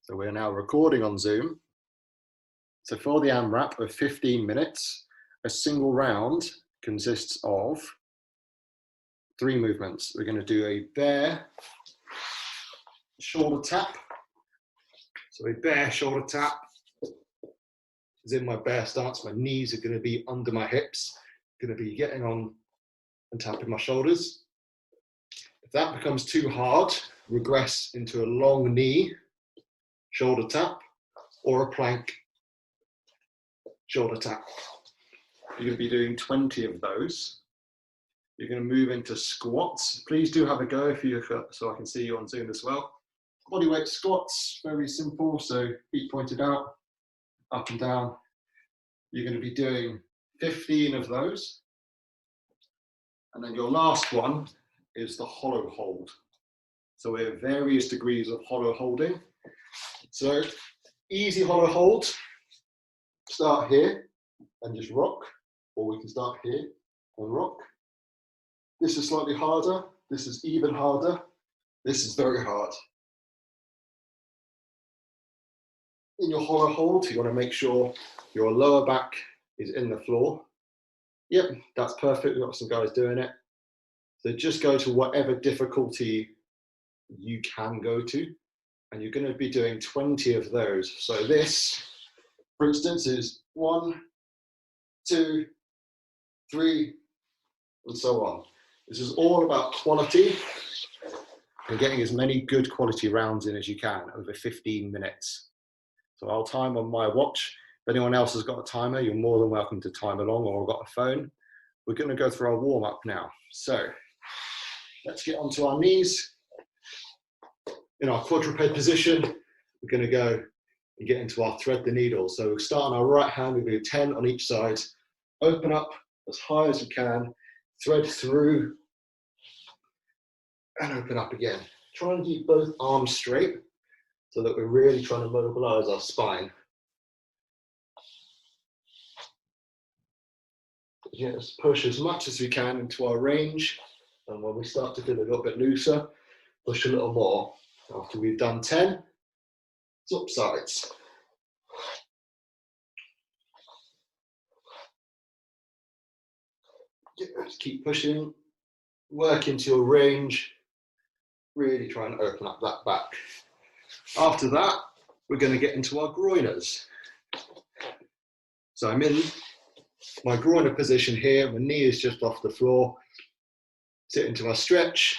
So we're now recording on Zoom. So for the AMRAP of 15 minutes, a single round consists of 3 movements. We're going to do a bear shoulder tap. So a bear shoulder tap is in my bear stance. My knees are going to be under my hips, going to be getting on and tapping my shoulders. If that becomes too hard, regress into a long knee shoulder tap or a plank shoulder tap. You're going to be doing 20 of those. You're going to move into squats. Please do have a go if you, so I can see you on Zoom as well. Bodyweight squats, very simple. So feet pointed out, up and down. You're going to be doing 15 of those. And then your last one is the hollow hold. So we have various degrees of hollow holding. So easy hollow hold, start here and just rock, or we can start here and rock. This is slightly harder, this is even harder, this is very hard. In your hollow hold, you want to make sure your lower back is in the floor. Yep, that's perfect, we've got some guys doing it. So just go to whatever difficulty you can go to, and you're going to be doing 20 of those. So this, for instance, is 1, 2, 3, and so on. This is all about quality and getting as many good quality rounds in as you can over 15 minutes. So I'll time on my watch. If anyone else has got a timer, you're more than welcome to time along, or I've got a phone. We're going to go through our warm up now. So let's get onto our knees. In our quadruped position, we're going to go and get into our thread the needle. So we'll start on our right hand, we'll do 10 on each side. Open up as high as you can, thread through, and open up again. Try and keep both arms straight so that we're really trying to mobilize our spine. Just push as much as we can into our range, and when we start to feel a little bit looser, push a little more. After we've done 10, swap sides. Just keep pushing, work into your range, really try and open up that back. After that, we're going to get into our groiners. So I'm in my groiner position here, my knee is just off the floor, sit into my stretch,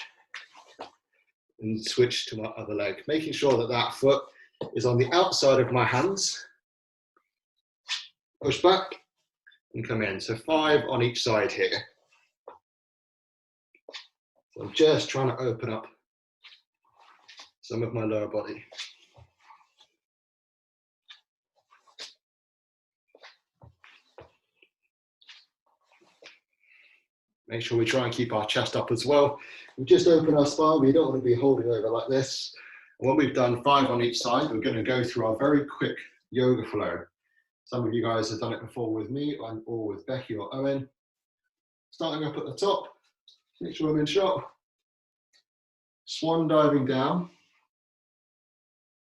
and switch to my other leg, making sure that that foot is on the outside of my hands. Push back and come in. So 5 on each side here. So I'm just trying to open up some of my lower body. Make sure we try and keep our chest up as well. We just open our spine, we don't want to be holding over like this. And when we've done 5 on each side, we're going to go through our very quick yoga flow. Some of you guys have done it before with me or with Becky or Owen. Starting up at the top, make sure I'm in shot. Swan diving down.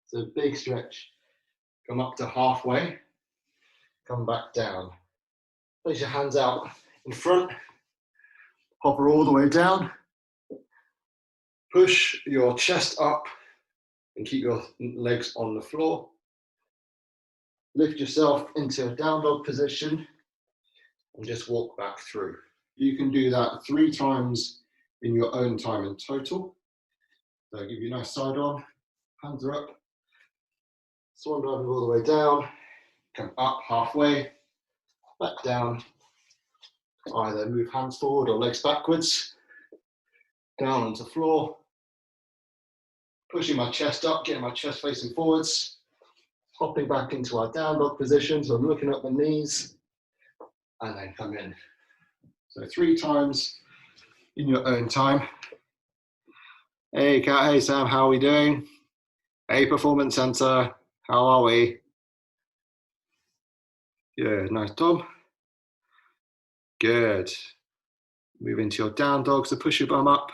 So big stretch. Come up to halfway, come back down. Place your hands out in front. Hover all the way down, push your chest up and keep your legs on the floor. Lift yourself into a down dog position and just walk back through. You can do that 3 times in your own time in total. So I'll give you a nice side on, hands are up, swan diving all the way down, come up halfway, back down. Either move hands forward or legs backwards, down onto the floor, pushing my chest up, getting my chest facing forwards, hopping back into our down dog position, so I'm looking at my knees, and then come in. So 3 times in your own time. Hey Kat, hey Sam, how are we doing? Hey Performance Center, how are we? Yeah, nice Tom. Good. Move into your down dog, so push your bum up.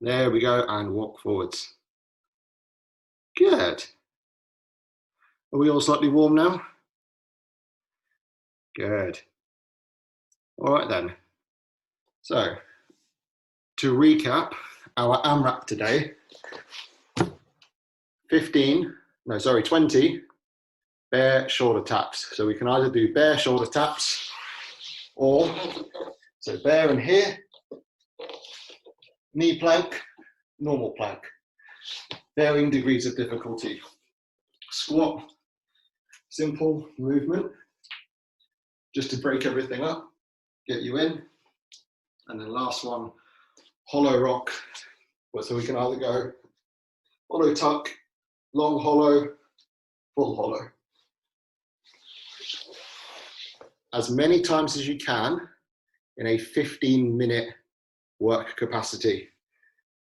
There we go, and walk forwards. Good. Are we all slightly warm now? Good. All right then. So, to recap our AMRAP today, 20 bare shoulder taps. So we can either do bare shoulder taps or, so bare in here, knee plank, normal plank, varying degrees of difficulty. Squat, simple movement, just to break everything up, get you in. And then last one, hollow rock. So we can either go hollow tuck, long hollow, full hollow. As many times as you can in a 15-minute work capacity.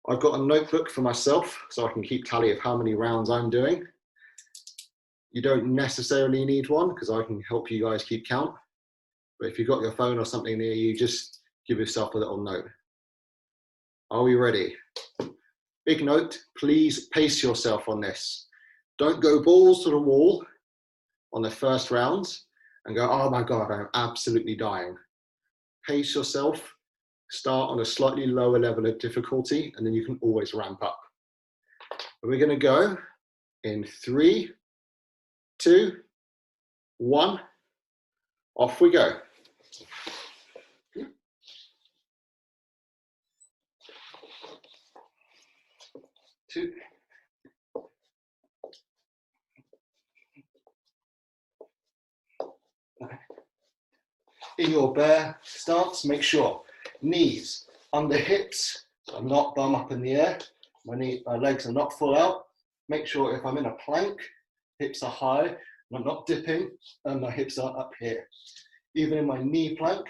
I've got a notebook for myself so I can keep tally of how many rounds I'm doing. You don't necessarily need one because I can help you guys keep count. But if you've got your phone or something near you, just give yourself a little note. Are we ready? Big note, please pace yourself on this. Don't go balls to the wall on the first round and go, oh my God, I'm absolutely dying. Pace yourself, start on a slightly lower level of difficulty, and then you can always ramp up. We're gonna go in 3, 2, 1, off we go. 2. In your bear stance, make sure knees under hips, so I'm not bum up in the air, my legs are not full out. Make sure if I'm in a plank, hips are high, and I'm not dipping, and my hips are up here. Even in my knee plank,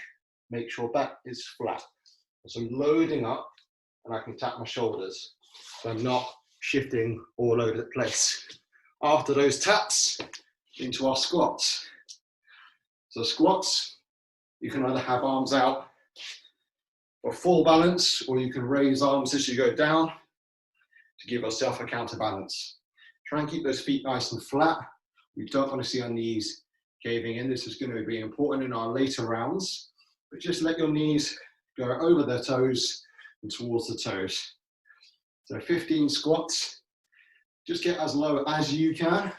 make sure back is flat. So I'm loading up, and I can tap my shoulders, so I'm not shifting all over the place. After those taps, into our squats. So squats, you can either have arms out for full balance, or you can raise arms as you go down to give yourself a counterbalance. Try and keep those feet nice and flat. We don't want to see our knees caving in. This is going to be important in our later rounds, but just let your knees go over their toes and towards the toes. So 15 squats, just get as low as you can.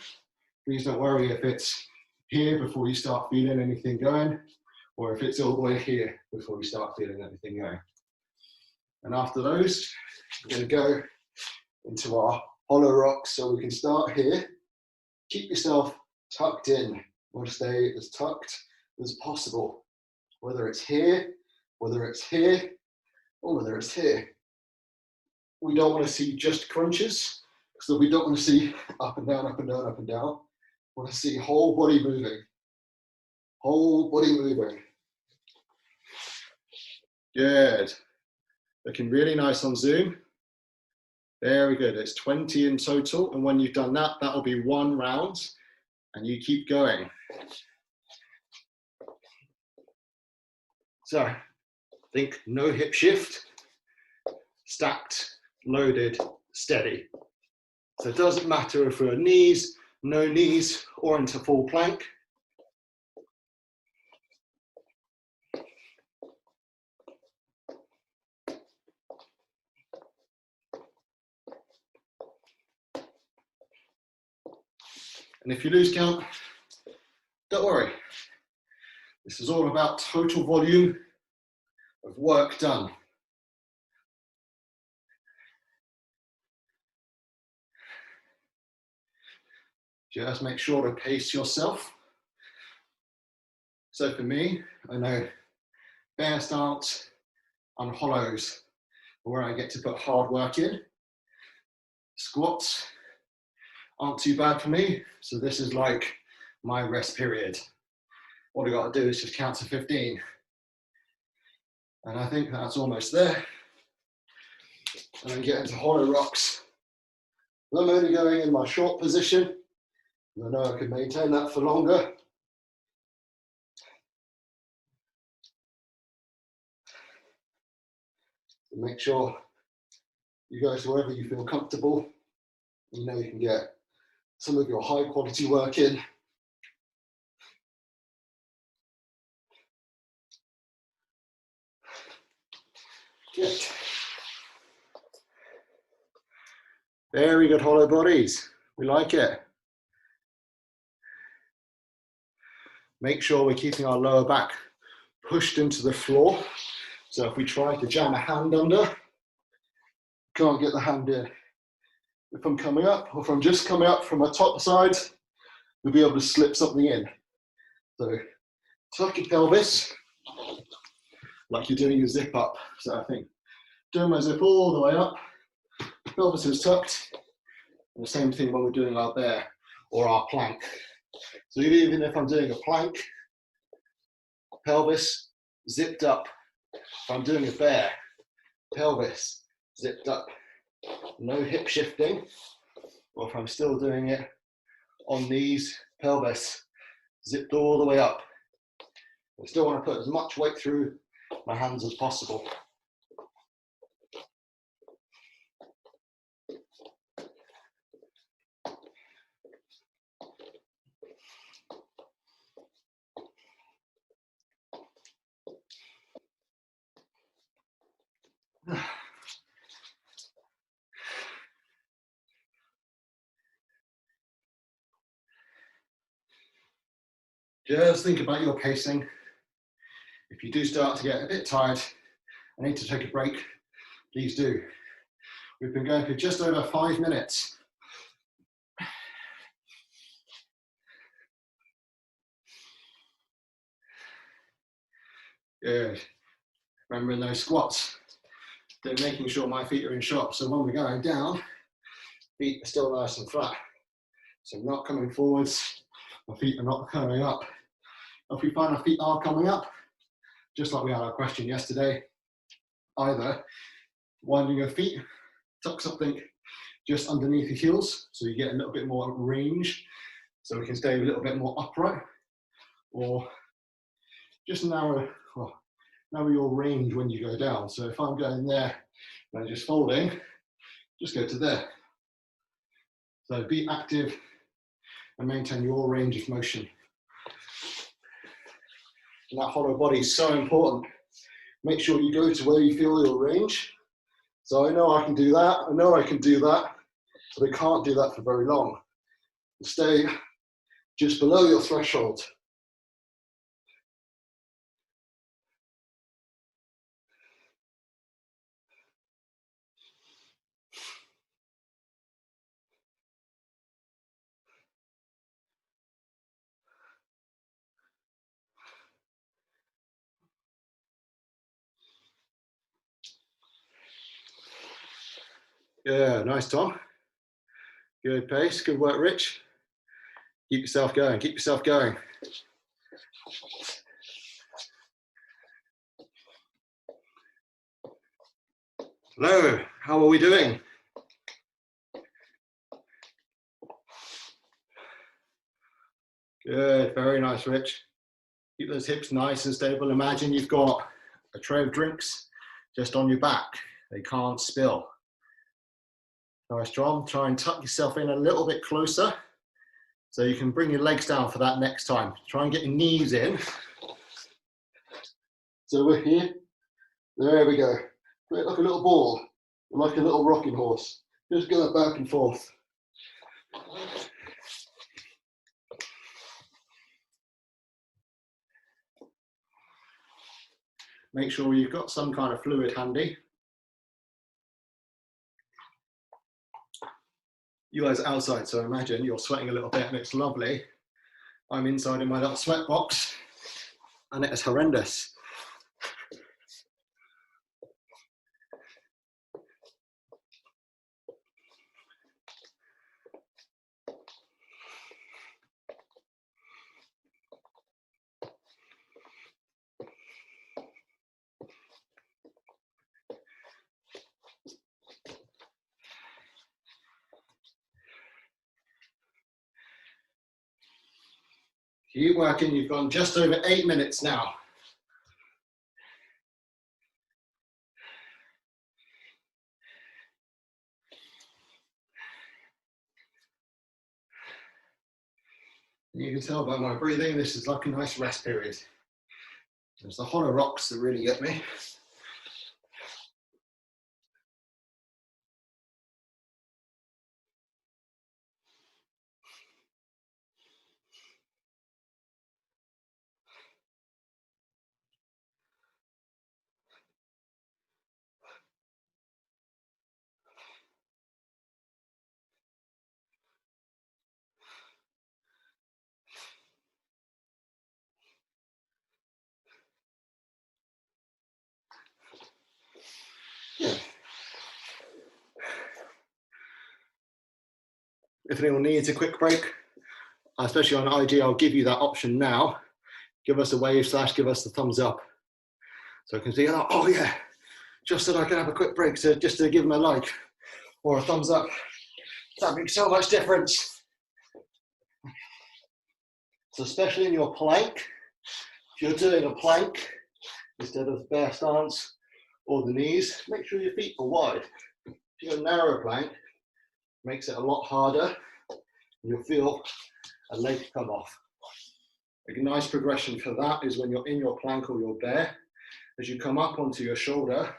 Please don't worry if it's here before you start feeling anything going, or if it's all the way here before you start feeling anything going. And after those, we're going to go into our hollow rocks. So we can start here. Keep yourself tucked in. You want to stay as tucked as possible, whether it's here, whether it's here, or whether it's here. We don't want to see just crunches, so we don't want to see up and down, up and down, up and down. We want to see whole body moving. Whole body moving. Good. Looking really nice on Zoom. Very good. It's 20 in total. And when you've done that, that'll be 1 round. And you keep going. So, think no hip shift. Stacked, loaded, steady. So it doesn't matter if we're knees, no knees, or into full plank. And if you lose count, don't worry. This is all about total volume of work done. Just make sure to pace yourself. So for me, I know bear stance and hollows are where I get to put hard work in. Squats aren't too bad for me, so this is like my rest period. What I got to do is just count to 15. And I think that's almost there. And then get into hollow rocks. I'm only going in my short position. I know I can maintain that for longer. Make sure you go to wherever you feel comfortable. You know you can get some of your high quality work in. Good. Very good hollow bodies. We like it. Make sure we're keeping our lower back pushed into the floor. So if we try to jam a hand under, can't get the hand in. If I'm coming up, or if I'm just coming up from my top side, we'll be able to slip something in. So tuck your pelvis, like you're doing a zip up. So I think doing my zip all the way up, pelvis is tucked, and the same thing when we're doing our bear or our plank. So even if I'm doing a plank, pelvis zipped up. If I'm doing a bear, pelvis zipped up. No hip shifting. Or if I'm still doing it on knees, pelvis zipped all the way up. I still want to put as much weight through my hands as possible. Just think about your pacing. If you do start to get a bit tired, I need to take a break, please do. We've been going for just over 5 minutes. Good. Remembering those squats, they're making sure my feet are in shop. So when we're going down, feet are still nice and flat. So I'm not coming forwards, my feet are not coming up. If we find our feet are coming up, just like we had our question yesterday, either winding your feet, tuck something just underneath your heels so you get a little bit more range so we can stay a little bit more upright, or just narrow your range when you go down. So if I'm going there and just folding, just go to there. So be active and maintain your range of motion. And that hollow body is so important. Make sure you go to where you feel your range. So I know I can do that, I know I can do that, but I can't do that for very long. Stay just below your threshold. Yeah, nice, Tom. Good pace, good work, Rich. Keep yourself going, keep yourself going. Hello, how are we doing? Good, very nice, Rich. Keep those hips nice and stable. Imagine you've got a tray of drinks just on your back. They can't spill. Nice, John. Try and tuck yourself in a little bit closer so you can bring your legs down for that next time. Try and get your knees in. So we're here. There we go. Create like a little ball, like a little rocking horse. Just go back and forth. Make sure you've got some kind of fluid handy. You guys are outside, so imagine you're sweating a little bit and it's lovely. I'm inside in my little sweat box and it is horrendous. Keep working, you've gone just over 8 minutes now. And you can tell by my breathing, this is like a nice rest period. It's the hollow rocks that really get me. Yeah. If anyone needs a quick break, especially on IG, I'll give you that option now. Give us a wave / give us the thumbs up. So I can see, oh yeah, just so I can have a quick break to just to give them a like or a thumbs up. That makes so much difference. So especially in your plank, if you're doing a plank instead of bear stance or the knees, make sure your feet are wide. If you're a narrow plank, it makes it a lot harder. You'll feel a leg come off. A nice progression for that is when you're in your plank or your bear, as you come up onto your shoulder,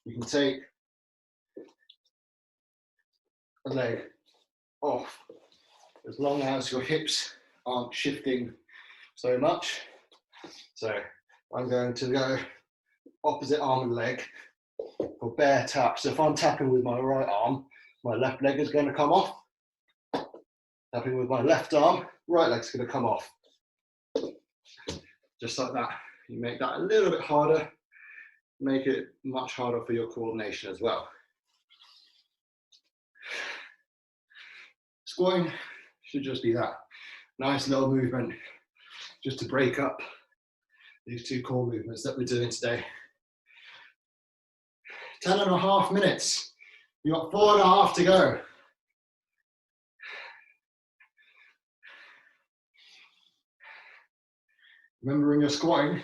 you can take a leg off as long as your hips aren't shifting so much. So I'm going to go opposite arm and leg for bear tap. So if I'm tapping with my right arm, my left leg is going to come off. Tapping with my left arm, right leg's going to come off. Just like that. You make that a little bit harder, make it much harder for your coordination as well. Squatting should just be that nice little movement just to break up these two core movements that we're doing today. 10.5 minutes. You've got 4.5 to go. Remember, when you're squatting,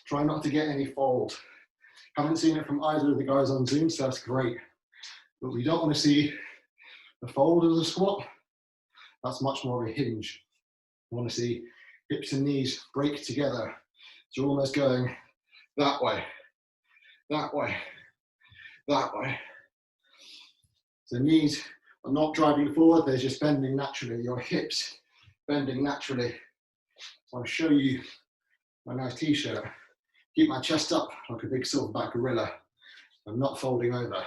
try not to get any fold. Haven't seen it from either of the guys on Zoom, so that's great. But we don't want to see the fold of the squat. That's much more of a hinge. We want to see hips and knees break together. So you're almost going that way, that way, that way. So knees are not driving forward, they're just bending naturally. Your hips bending naturally. So I'll show you my nice t-shirt. Keep my chest up like a big silverback gorilla. I'm not folding over.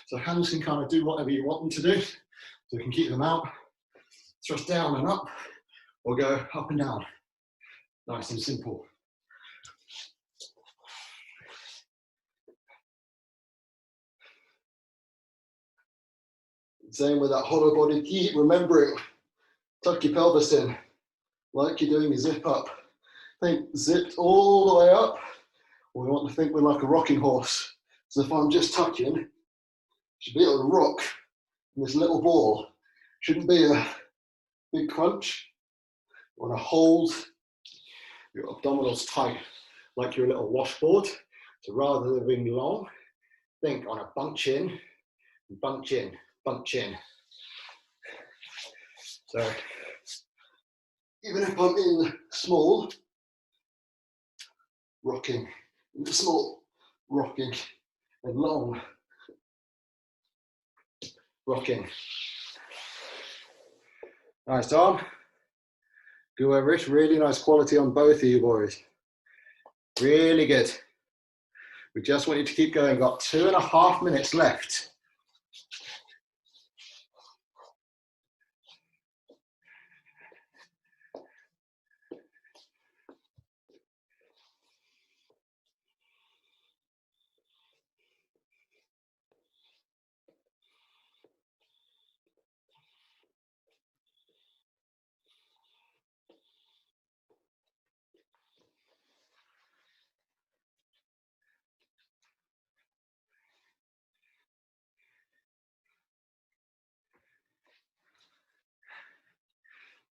So hands can kind of do whatever you want them to do. So you can keep them out, thrust down and up, or go up and down. Nice and simple. Same with that hollow body. Keep remembering, tuck your pelvis in, like you're doing a zip up. Think zipped all the way up. We want to think we're like a rocking horse. So if I'm just tucking, should be able to rock in this little ball. Shouldn't be a big crunch. You want to hold your abdominals tight, like you're a little washboard. So rather than being long, think on a bunch in, bunch in, bunch in. So even if I'm in small, rocking, into small, rocking, and long, rocking. Nice, Tom. Go over it. Really nice quality on both of you boys. Really good. We just want you to keep going. Got 2.5 minutes left.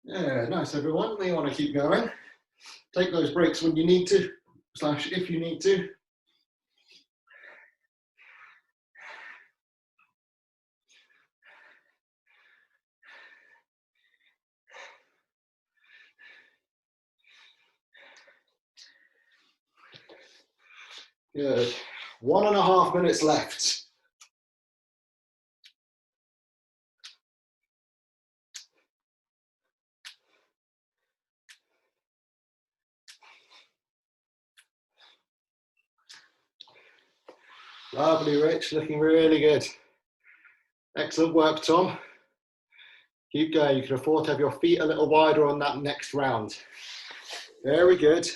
Yeah, nice everyone. We want to keep going. Take those breaks when you need to, / if you need to. Good. 1.5 minutes left. Lovely, Rich, looking really good. Excellent work, Tom. Keep going, you can afford to have your feet a little wider on that next round. Very good.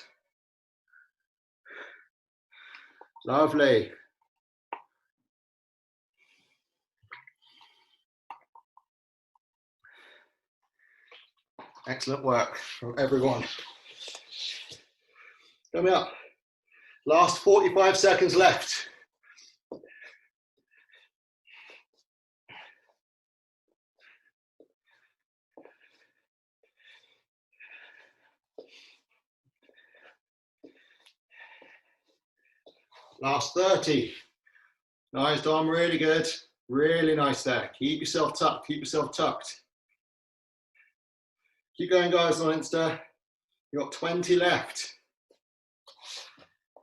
Lovely. Excellent work from everyone. Coming up, last 45 seconds left. Last 30. Nice, Dom, really good. Really nice there. Keep yourself tucked, keep yourself tucked. Keep going, guys, on Insta. You've got 20 left.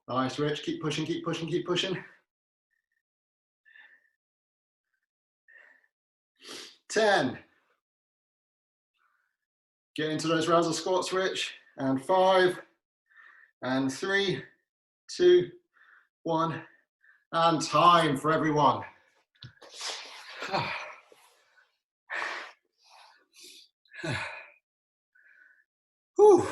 Nice, Rich, keep pushing, keep pushing, keep pushing. 10. Get into those rounds of squats, Rich. And 5, and 3, 2, 1, and time for everyone. Whew.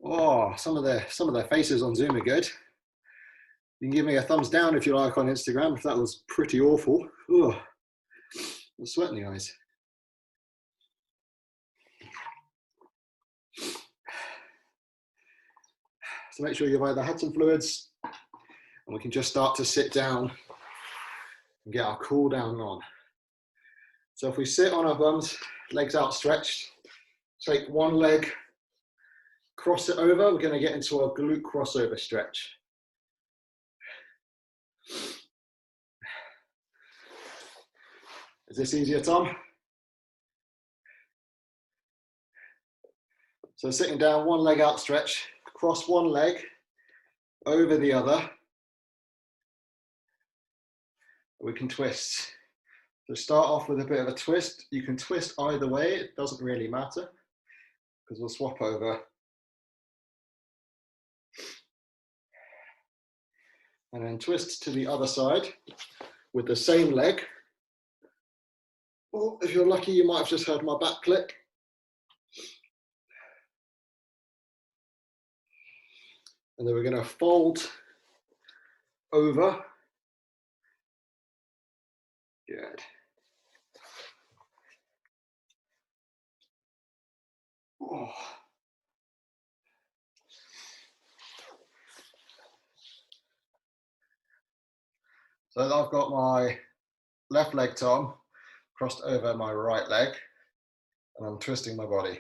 Oh, some of their faces on Zoom are good. You can give me a thumbs down if you like on Instagram if that was pretty awful. Ugh. I'm sweating the eyes. So make sure you've either had some fluids and we can just start to sit down and get our cool down on. So if we sit on our bums, legs outstretched, take one leg, cross it over, we're going to get into our glute crossover stretch. Is this easier, Tom? So sitting down, one leg outstretched, cross one leg over the other. We can twist. So start off with a bit of a twist. You can twist either way, it doesn't really matter because we'll swap over. And then twist to the other side with the same leg. Or if you're lucky, you might have just heard my back click. And then we're going to fold over. Good. Oh. So I've got my left leg, Tom, crossed over my right leg, and I'm twisting my body.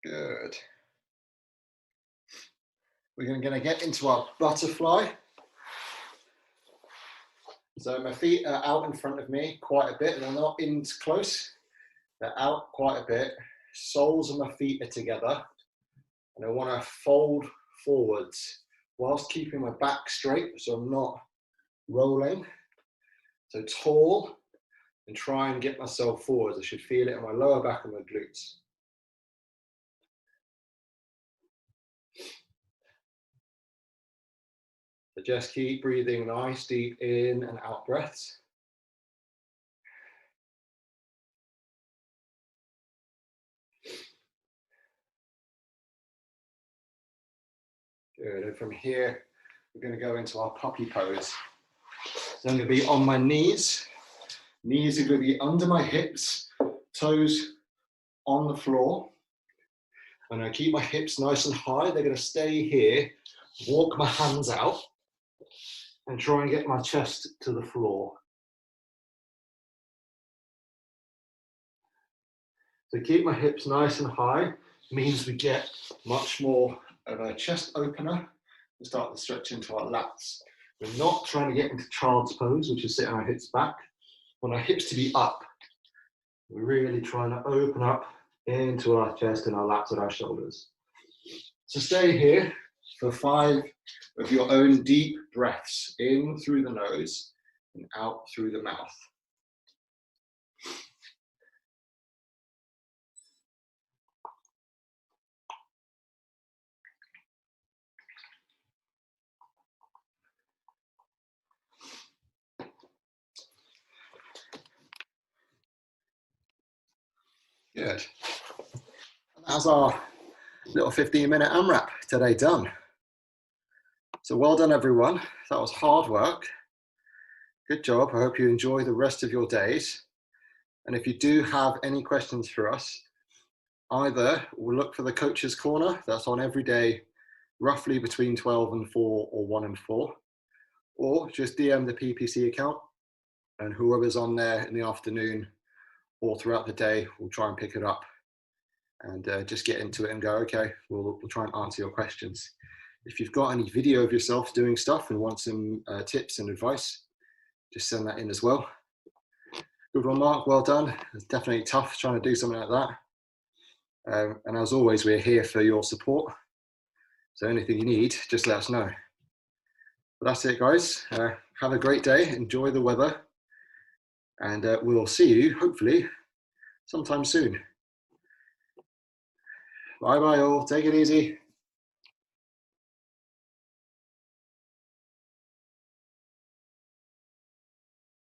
Good. We're going to get into our butterfly. So my feet are out in front of me quite a bit, and they're not in close. They're out quite a bit. Soles of my feet are together, and I want to fold forwards whilst keeping my back straight, so I'm not rolling. So tall, and try and get myself forwards. I should feel it in my lower back and my glutes. So just keep breathing nice, deep in and out breaths. Good, and from here, we're going to go into our puppy pose. So I'm going to be on my knees. Knees are going to be under my hips, toes on the floor. I'm going to keep my hips nice and high. They're going to stay here. Walk my hands out and try and get my chest to the floor. So keep my hips nice and high means we get much more of a chest opener. We start to stretch into our lats. We're not trying to get into child's pose, which is sitting our hips back. want our hips to be up. We're really trying to open up into our chest and our lats and our shoulders. So stay here for 5 of your own deep breaths, in through the nose and out through the mouth. Good. That's our little 15-minute AMRAP today done. So well done, everyone. That was hard work. Good job. I hope you enjoy the rest of your days. And if you do have any questions for us, either we'll look for the Coach's Corner. That's on every day, roughly between 12 and 4 or 1 and 4. Or just DM the PPC account, and whoever's on there in the afternoon or throughout the day, we'll try and pick it up and just get into it and go, okay, we'll try and answer your questions. If you've got any video of yourself doing stuff and want some tips and advice, just send that in as well. Good one, Mark, well done. It's definitely tough trying to do something like that. And as always, we're here for your support. So anything you need, just let us know. But that's it, guys. Have a great day, enjoy the weather, and we'll see you, hopefully, sometime soon. Bye-bye all, take it easy.